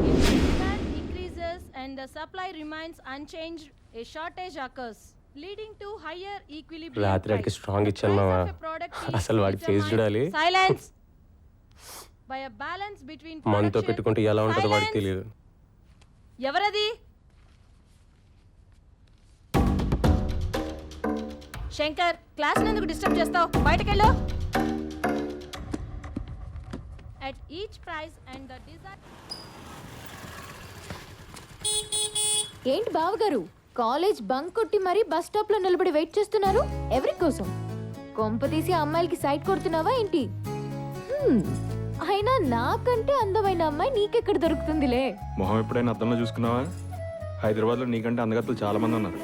If the demand increases and the supply remains unchanged, a shortage occurs, leading to higher equilibrium రాత్రికి price. Strong The ఇచ్చాను price మామ of a product is అసలు వాడి face చూడాలి determined- Silence! By a balance between మనతో production- పెట్టుకుంటే ఎలా ఉంటుందో వాడికి Silence! తెలియదు. ఎవరది? శంకర్, క్లాస్ ఎందుకు డిస్టర్బ్ చేస్తావు? బయటకెళ్ళు. At each price and the design. ఏంటి బావగారు కాలేజ్ బంక్ కొట్టి మరీ బస్ స్టాప్ లో నిలబడి వెయిట్ చేస్తున్నారు ఎవరి కోసం? కొంప తీసి అమ్మాయిలకి సైట్ కొడుతున్నావా ఏంటి? అయినా నాకంటే అందమైన అమ్మాయి నీకెక్కడ దొరుకుతుందిలే. మొహం ఎప్పుడైనా అద్దంలో చూసుకున్నావా? హైదరాబాద్లో నీకంటే అందగత్తలు చాలా మంది ఉన్నారు.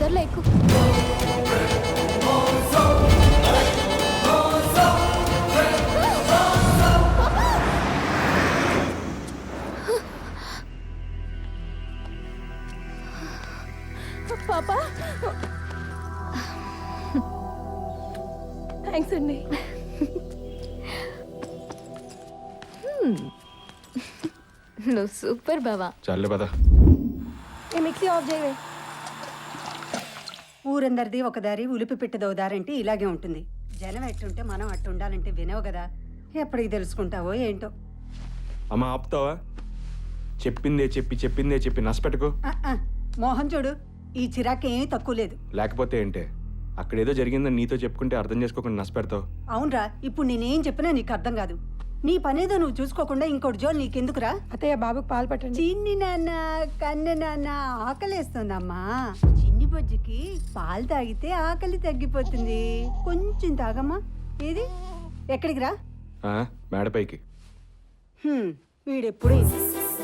సర్లే ఎక్కు. పాపా థ్యాంక్స్ అండి. నువ్వు సూపర్ బావా. చాలే పద. మిక్సీ ఆఫ్ చేయవే. ఊరందరిది ఒక దారి, ఉలిపి పెట్టదో దారంటే ఇలాగే ఉంటుంది. జనం ఎట్టుంటే మనం అట్టు ఉండాలంటే వినవు కదా. ఎప్పటికి తెలుసుకుంటావో ఏంటో. అమ్మ ఆపుతావా? చెప్పిందే చెప్పి నష్టపెట్టుకో. మోహన్ చూడు, ఈ చిరాకు ఏమీ తక్కువ లేదు. లేకపోతే ఏంటే, అక్కడేదో జరిగిందని నీతో చెప్పుకుంటే అర్థం చేసుకోకుండా నష్టపెడతావు. అవునరా, ఇప్పుడు నేనేం చెప్పినా నీకు అర్థం కాదు. నీ పనేదో నువ్వు చూసుకోకుండా ఇంకోటి జోలు నీకెందుకురా? అత్తయ్య బాబుకి పాలు పట్టండి. చిన్ని నాన్న, కన్న నాన్న, ఆకలేస్తుందమ్మా. చిన్ని బొజ్జికి పాలు తాగితే ఆకలి తగ్గిపోతుంది. కొంచెం తాగమ్మా. ఏది ఎక్కడికి రా? మేడపైకి. వీడెప్పుడు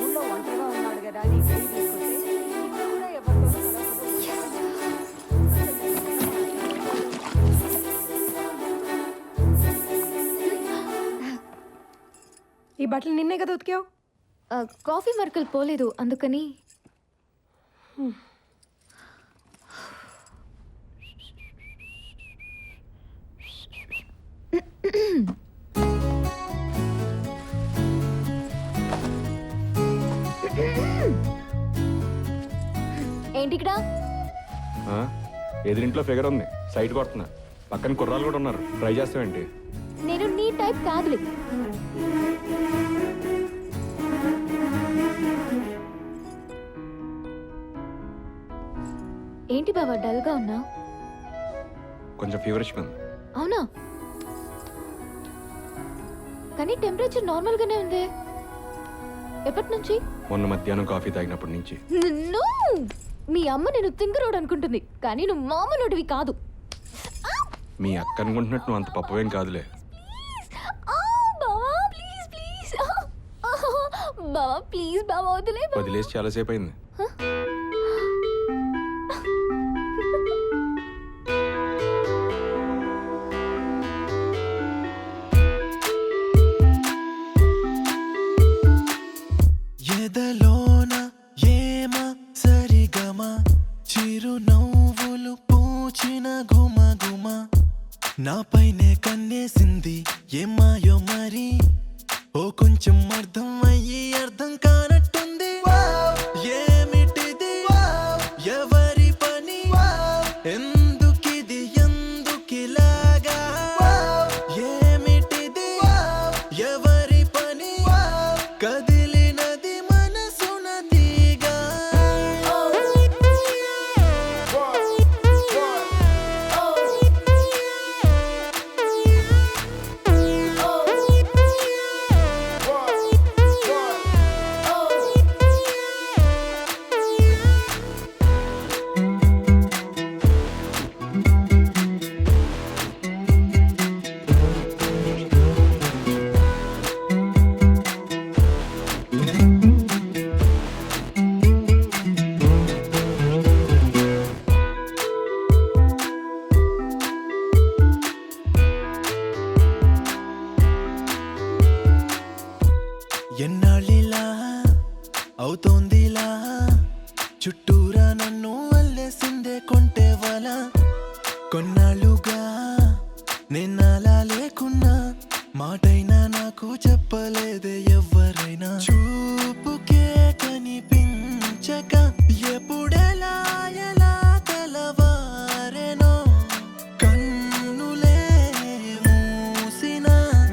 ఊళ్ళో ఒంటరిగా ఉన్నాడు కదా, నీకు తీసుకొస్తే ఇక్కడ కూడా ఎవరితోనూ ఈ బట్టలు నిన్నే కదా ఉతికావు? కాఫీ మరకలు పోలేదు అందుకని. ఏంటి ఇక్కడ? ఎదురింట్లో ఫిగర్ ఉంది, సైట్ కొడుతున్నా. పక్కన కుర్రాలు కూడా ఉన్నారు, ట్రై చేస్తావేంటి? నేను నీ టైప్ కాదులే. ఏంటి బాబా డల్గా ఉన్నా? కొంచెం ఫీవరిష్గా ఉంది. అవునా? కానీ టెంపరేచర్ నార్మల్ గానే ఉంది. ఎప్పటి నుంచి? మొన్న మధ్యాహ్నం కాఫీ తాగినప్పటి నుంచి. నో, మీ అమ్మ నేను తింగరోడు అనుకుంటుంది, కానీ నువ్వు మామూలుడివి కాదు. మీ అక్క అనుకుంటున్నట్టు నువ్వు అంత పప్పవేం కాదులే. బావా ప్లీజ్ బావా వదిలే. వదిలేసి చాలాసేపు అయింది. ఎదలోన ఏమ సరిగమ చిరునవ్వులు పూచిన గుమ గుమ నాపైనే కన్నేసింది ఏమాయో మరి ఓ కొంచెం అర్థం అయ్యి అర్థం కానట్టుంది ఏమిటిది ఎవరి పని ఎందుకిది ఎందుకిలాగా ఏమిటిది ఎవరి పని కదిలినది మనసున తీగా నన్ను అల్లేసిందే కొంటే వల కొన్నాళ్ళుగా నిన్నలా లేకున్నా మాటైనా నాకు చెప్పలేదే ఎవ్వరైనా చూపుకే కనిపించక ఎప్పుడెలా ఎలా తెలవారెనో కన్నులే మూసిన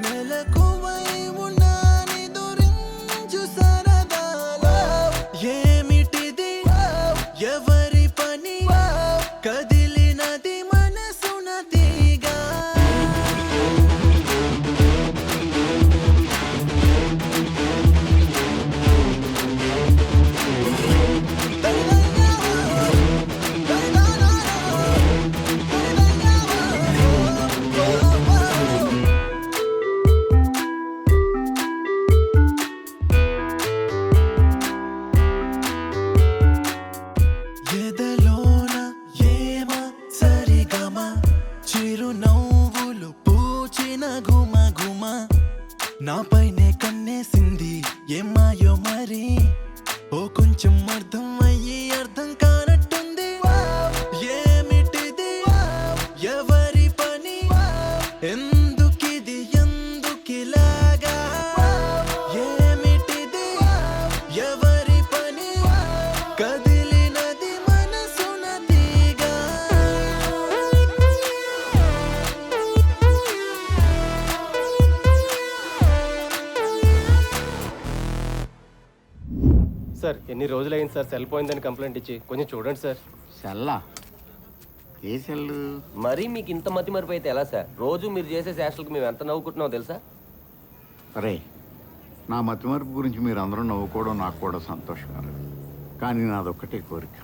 మెలకువై ఉన్నాని దురించు సరదాల ఏమిటిది ఎవరి పని కదిలినది మనసున తీగా ఎదలోన ఏమ సరిగమ చిరునవ్వులు పూచిన గుమ గుమ నాపైనే కన్నేసింది ఏమాయో మరి ఓ కొంచెం అర్థం అయ్యి అర్థం కానట్టుంది ఏమిటిది ఎవరి పని ఎందుకిది ఎందుకిలాగా ఏమిటిది ఎవరి పని కదిలినది మనసున తీగా సార్ ఎన్ని రోజులైంది సార్ సెల్ పోయిందని కంప్లైంట్ ఇచ్చి కొంచెం చూడండి సార్. సెల్లా ఏ సెల్లు? మరీ మీకు ఇంత మతి మరిపోతే అయితే ఎలా సార్? రోజు మీరు చేసే శాస్త్రాలకు మేము ఎంత నవ్వుకుంటున్నామో తెలుసా? అరే నా మతిమరుపు గురించి మీరు అందరూ నవ్వుకోవడం నాకు కూడా సంతోషకరం. కానీ నాదొక్కటే కోరిక,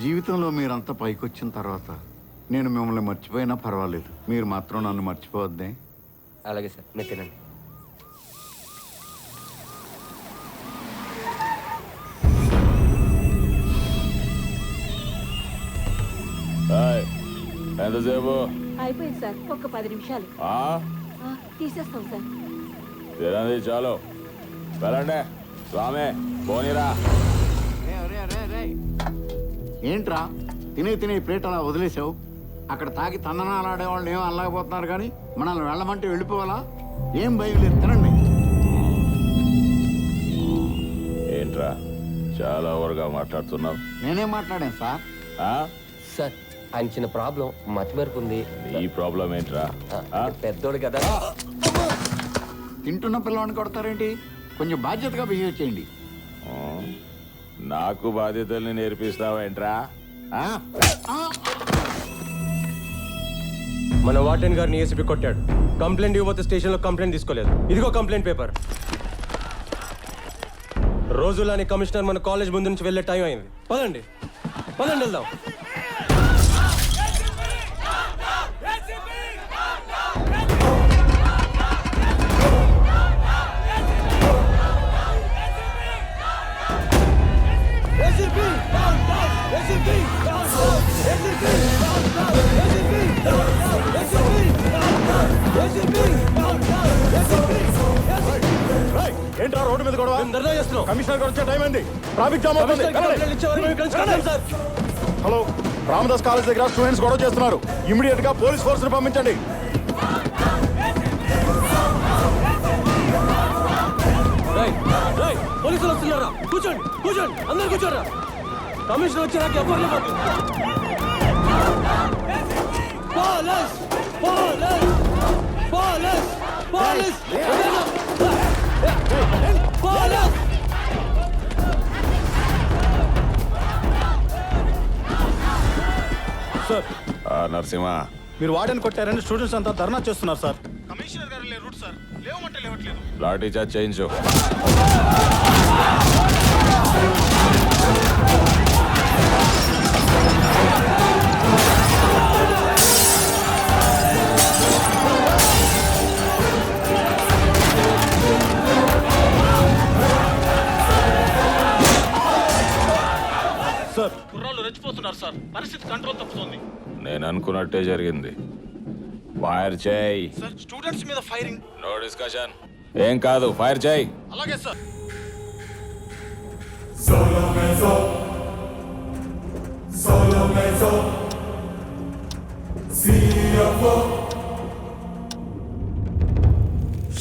జీవితంలో మీరంతా పైకొచ్చిన తర్వాత నేను మిమ్మల్ని మర్చిపోయినా పర్వాలేదు, మీరు మాత్రం నన్ను మర్చిపోవద్దే. అలాగే సార్, మీరు తినండి. ఎంతసేపు అయిపోయింది సార్, ఒక 10 నిమిషాలు తీసేస్తాం సార్. తినండి చాలు, వెళ్ళండి. స్వామి పోనీరా. ఏంట్రా తినే తినే ప్లేట్ అలా వదిలేసావు? అక్కడ తాగి తన్ననాలు ఆడేవాళ్ళు ఏమో అనలేకపోతున్నారు, కానీ మనల్ని వెళ్ళమంటే వెళ్ళిపోవాలా? ఏం భయం లేదు, తినండి. ఏంట్రా చాలా ఓవర్గా మాట్లాడుతున్నావు? నేనేం మాట్లాడాను సార్? సార్ ఆయన చిన్న ప్రాబ్లం, మతి మరుపు ఉంది. ఈ ప్రాబ్లం ఏంట్రా? పెద్దోడు కదా. తింటున్న పిల్లవాడిని కొడతారేంటి? కొంచెం బాధ్యతగా బిహేవ్ చేయండి. నాకు బాధ్యతల్ని నేర్పిస్తావేంట్రా? మన వార్డెన్ గారిని ఏసీపీ కొట్టాడు. కంప్లైంట్ ఇవ్వబోతే స్టేషన్లో కంప్లైంట్ తీసుకోలేదు. ఇదిగో కంప్లైంట్ పేపర్. రోజులాని కమిషనర్ మన కాలేజ్ ముందు నుంచి వెళ్ళే టైం అయింది. పదండి పదండి వెళ్దాం. ఏంట్రా రోడ్డు మీద గొడవ? ధర్నా చేస్తున్నాం. కమిషనర్ గారు వచ్చే టైం అయింది. ట్రాఫిక్ జామ్ అవుతుంది. హలో, రామదాస్ కాలేజ్ దగ్గర స్టూడెంట్స్ గొడవ చేస్తున్నారు. ఇమీడియట్ గా పోలీస్ ఫోర్స్ ని పంపించండి. పోలీసులు వస్తున్నారా? కూర్చోండి కూర్చోండి, అందరు కూర్చోరా. కమిషనర్ వచ్చేదాకా ఎవరు లేవద్దు. Police police police police police. Sir Narasimha, మీరు వార్డెన్ కొట్టారని స్టూడెంట్స్ అంతా ధర్నా చేస్తున్నారు సార్. కమిషనర్ గారు లేరు సార్, లేవమంటే లేవట్లేదు. లాఠీ చార్జ్ చేయించు. సార్ కుర్రాళ్ళు రెచ్చిపోతున్నారు సార్, పరిస్థితి కంట్రోల్ తప్పుతోంది. నేను అనుకున్నట్టే జరిగింది. ఫైర్ చేయి. సార్ స్టూడెంట్స్ మీద ఫైరింగ్. No discussion. ఏం కాదు, ఫైర్ చేయి. అలాగే సార్.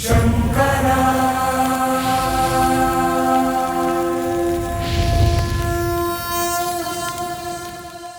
శంభో